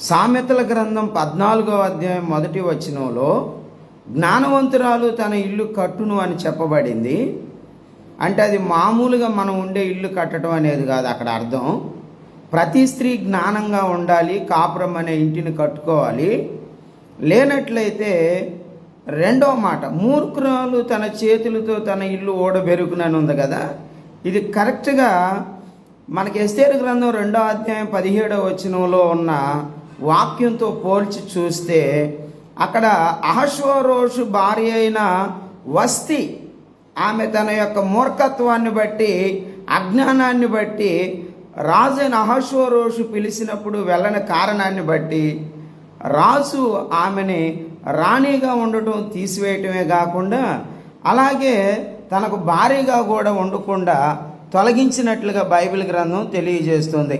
సామెతల గ్రంథం 14వ అధ్యాయం 1వ వచనంలో జ్ఞానవంతురాలు తన ఇల్లు కట్టును అని చెప్పబడింది. అంటే అది మామూలుగా మనం ఉండే ఇల్లు కట్టడం అనేది కాదు అక్కడ అర్థం. ప్రతి స్త్రీ జ్ఞానంగా ఉండాలి, కాపురం అనే ఇంటిని కట్టుకోవాలి. లేనట్లయితే రెండో మాట, మూర్ఖురాలు తన చేతులతో తన ఇల్లు ఓడబెరుకునని ఉంది కదా. ఇది కరెక్ట్గా మనకి ఎస్తేరు గ్రంథం 2వ అధ్యాయం 17వ వచనంలో ఉన్న వాక్యంతో పోల్చి చూస్తే అక్కడ అహష్వేరోషు భార్య అయిన వస్తి ఆమె తన యొక్క మూర్ఖత్వాన్ని బట్టి, అజ్ఞానాన్ని బట్టి, రాజైన అహష్వేరోషు పిలిచినప్పుడు వెళ్ళని కారణాన్ని బట్టి రాజు ఆమెని రాణిగా ఉండటం తీసివేయటమే కాకుండా అలాగే తనకు భార్యగా కూడా ఉండకుండా తొలగించినట్లుగా బైబిల్ గ్రంథం తెలియజేస్తుంది.